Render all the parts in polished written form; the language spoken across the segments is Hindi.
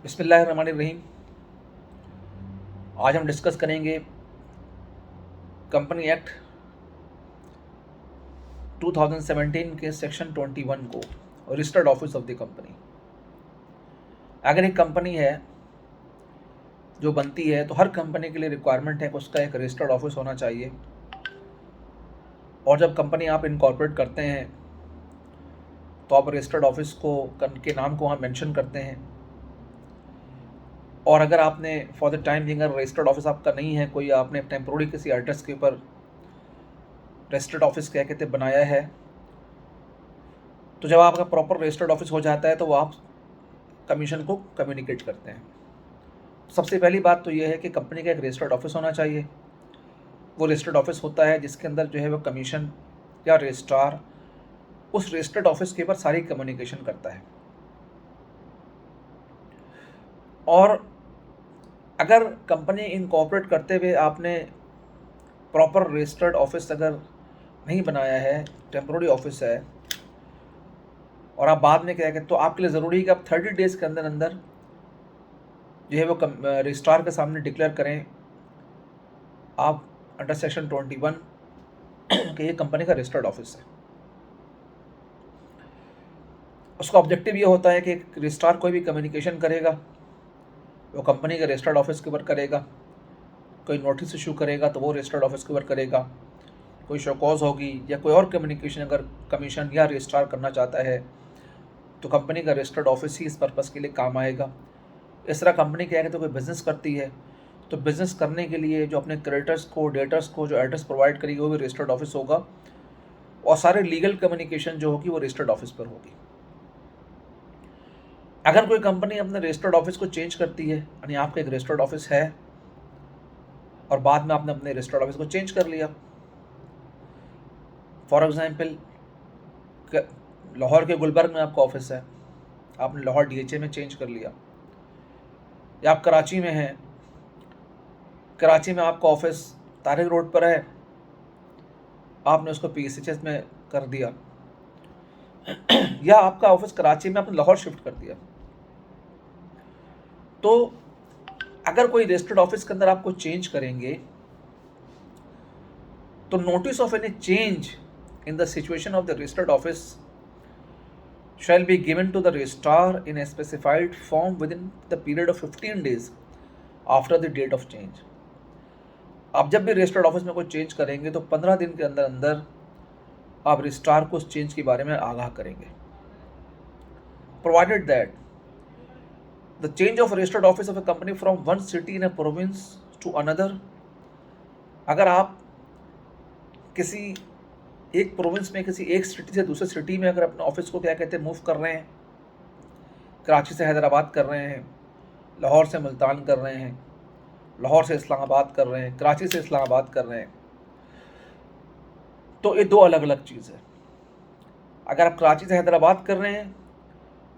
बिस्मिल्लाहिर्रहमानिर्रहीम। आज हम डिस्कस करेंगे कंपनी एक्ट 2017 के सेक्शन 21 को, registered office of the company. अगर एक कंपनी है जो बनती है तो हर कंपनी के लिए रिक्वायरमेंट है कि उसका एक रजिस्टर्ड ऑफिस होना चाहिए। और जब कंपनी आप इनकॉर्पोरेट करते हैं तो आप रजिस्टर्ड ऑफिस को के नाम को वहाँ मेंशन करते हैं। और अगर आपने for the time being registered office आपका नहीं है, कोई आपने टेम्पोररी किसी एड्रेस के ऊपर रजिस्टर्ड ऑफिस क्या कहते बनाया है, तो जब आपका प्रॉपर रजिस्टर्ड ऑफिस हो जाता है तो वो आप कमीशन को कम्युनिकेट करते हैं। सबसे पहली बात तो ये है कि कंपनी का एक रजिस्टर्ड ऑफिस होना चाहिए। वो रजिस्टर्ड ऑफिस होता है जिसके अंदर जो है वो कमीशन या रजिस्ट्रार उस रजिस्टर्ड ऑफिस के ऊपर सारी कम्युनिकेशन करता है। और अगर कंपनी इनकॉर्पोरेट करते हुए आपने प्रॉपर रजिस्टर्ड ऑफिस अगर नहीं बनाया है, टेम्पोररी ऑफिस है, और आप बाद में क्या कहते तो आपके लिए ज़रूरी है कि आप 30 डेज़ के अंदर अंदर जो है वो रजिस्ट्रार के सामने डिक्लेयर करें आप अंडर सेक्शन 21 कि ये कंपनी का रजिस्टर्ड ऑफिस है। उसका ऑब्जेक्टिव ये होता है कि रजिस्ट्रार कोई भी कम्युनिकेशन करेगा वो कंपनी के रजिस्टर्ड ऑफिस के ऊपर करेगा, कोई नोटिस इशू करेगा तो वो रजिस्टर्ड ऑफिस के ऊपर करेगा, कोई शोकॉज होगी या कोई और कम्युनिकेशन अगर कमीशन या रजिस्ट्रार करना चाहता है तो कंपनी का रजिस्टर्ड ऑफिस ही इस पर्पज़ के लिए काम आएगा। इस तरह कंपनी क्या है तो कोई बिज़नेस करती है तो बिज़नेस करने के लिए जो अपने क्रेडिटर्स को डेटर्स को जो एड्रेस प्रोवाइड करेगी वो भी रजिस्टर्ड ऑफिस होगा, और सारे लीगल कम्युनिकेशन जो होगी वो रजिस्टर्ड ऑफिस पर होगी। अगर कोई कंपनी अपने रजिस्टर्ड ऑफिस को चेंज करती है, यानी आपका एक रजिस्टर्ड ऑफिस है और बाद में आपने अपने रजिस्टर्ड ऑफिस को चेंज कर लिया, फॉर एग्जांपल लाहौर के गुलबर्ग में आपका ऑफिस है, आपने लाहौर DHA में चेंज कर लिया, या आप कराची में हैं, कराची में आपका ऑफिस तारिक रोड पर है, आपने उसको PSHS में कर दिया, या आपका ऑफिस कराची में आपने लाहौर शिफ्ट कर दिया। तो अगर कोई रजिस्टर्ड ऑफिस के अंदर आपको चेंज करेंगे तो notice of any change in the situation of the registered office shall be given to the registrar in a specified form within the period of 15 days after the date of change। आप जब भी रजिस्टर्ड ऑफिस में कोई चेंज करेंगे तो 15 दिन के अंदर अंदर आप रजिस्ट्रार को उस चेंज के बारे में आगाह करेंगे। Provided that the change of registered office of a company from one city in a province to another, अगर आप किसी एक प्रोविंस में किसी एक सिटी से दूसरे सिटी में अगर अपने ऑफिस को क्या कहते हैं मूव कर रहे हैं, कराची से हैदराबाद कर रहे हैं, लाहौर से मुल्तान कर रहे हैं, लाहौर से इस्लामाबाद कर रहे हैं, कराची से इस्लामाबाद कर रहे हैं, तो ये दो अलग अलग चीज़ है। अगर आप कराची से हैदराबाद कर रहे हैं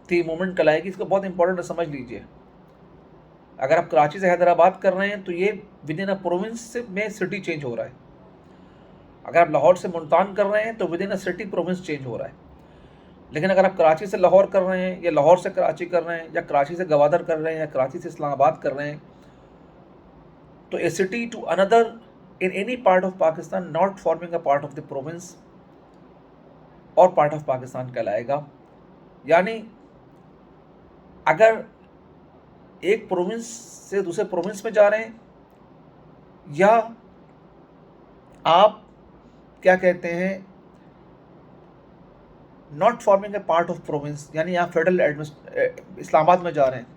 तो ये मूवमेंट कहलाएगी, इसको बहुत इंपॉर्टेंट समझ लीजिए। अगर आप कराची से हैदराबाद कर रहे हैं तो ये विद इन अ प्रोविंस में सिटी चेंज हो रहा है। अगर आप लाहौर से मुल्तान कर रहे हैं तो with in a city province change हो रहा है। लेकिन अगर आप कराची से लाहौर कर रहे हैं या लाहौर से कराची कर रहे हैं या कराची से गवादर कर रहे हैं या कराची से इस्लामाबाद कर रहे हैं, तो a city to another in any part of Pakistan not forming a part of the province और पार्ट ऑफ पाकिस्तान कहलाएगा। यानी अगर एक प्रोविंस से दूसरे प्रोविंस में जा रहे हैं या आप क्या कहते हैं not forming a part of province, यानी आप फेडरल इस्लामाबाद में जा रहे हैं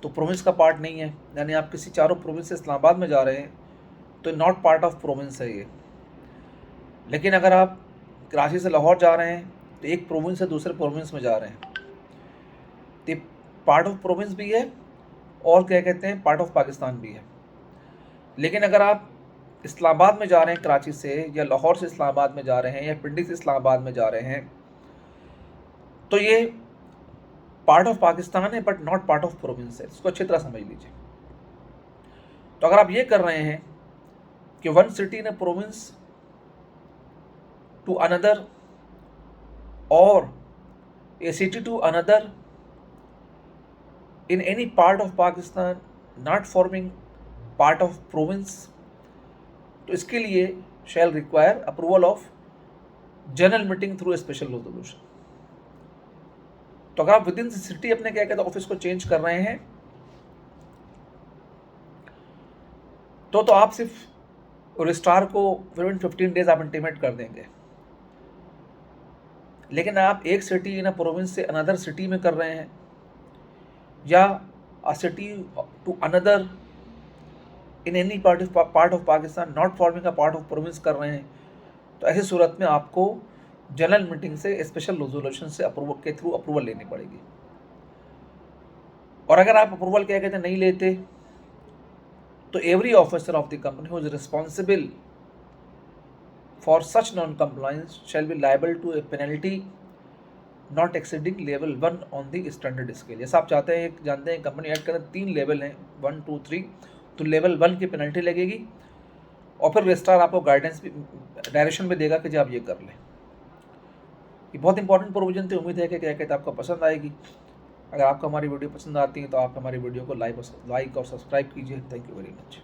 तो प्रोविंस का पार्ट नहीं है, यानी आप किसी चारों प्रोविंस से इस्लामाबाद में जा रहे हैं तो नॉट पार्ट ऑफ प्रोविंस है ये। लेकिन अगर आप कराची से लाहौर जा रहे हैं तो एक प्रोविंस से दूसरे प्रोविंस में जा रहे हैं तो पार्ट ऑफ प्रोविंस भी है और क्या कहते हैं पार्ट ऑफ पाकिस्तान भी है। लेकिन अगर आप इस्लामाबाद में जा रहे हैं कराची से, या लाहौर से इस्लामाबाद में जा रहे हैं, या पिंडी से इस्लामाबाद में जा रहे हैं, तो ये पार्ट ऑफ पाकिस्तान है but not part of province है। इसको अच्छी तरह समझ लीजिए। तो अगर आप ये कर रहे हैं कि one city in a province to another और a city to another in any part of Pakistan not forming part of province, तो इसके लिए shall require approval of general meeting through a special resolution. तो अगर आप विद इन सिटी अपने क्या कहते हैं ऑफिस को चेंज कर रहे हैं तो आप सिर्फ रजिस्ट्रार को विद इन 15 डेज आप इंटीमेट कर देंगे। लेकिन आप एक सिटी इन अ प्रोविंस से अनदर सिटी में कर रहे हैं या a city to another in any part of Pakistan not forming a part of province कर रहे हैं, तो ऐसी सूरत में आपको जनरल मीटिंग से स्पेशल रेजोल्यूशन से अप्रूवल के थ्रू अप्रूवल लेनी पड़ेगी। और अगर आप अप्रूवल क्या कहते हैं नहीं लेते तो every officer of the company who is responsible for such non compliance shall be liable to a penalty not exceeding level 1 on the standard scale. जैसा आप चाहते हैं जानते हैं कंपनी एक्ट के अंदर 3 लेवल हैं 1, 2, 3, तो लेवल 1 की पेनल्टी लगेगी और फिर रजिस्ट्रार आपको गाइडेंस भी डायरेक्शन भी देगा कि जब आप ये कर लें। ये बहुत इंपॉर्टेंट प्रोविजन थी। उम्मीद है कि क्या कहते हैं आपको पसंद आएगी। अगर आपको हमारी वीडियो पसंद आती है तो आप हमारी वीडियो को लाइक और सब्सक्राइब कीजिए। Thank you very much.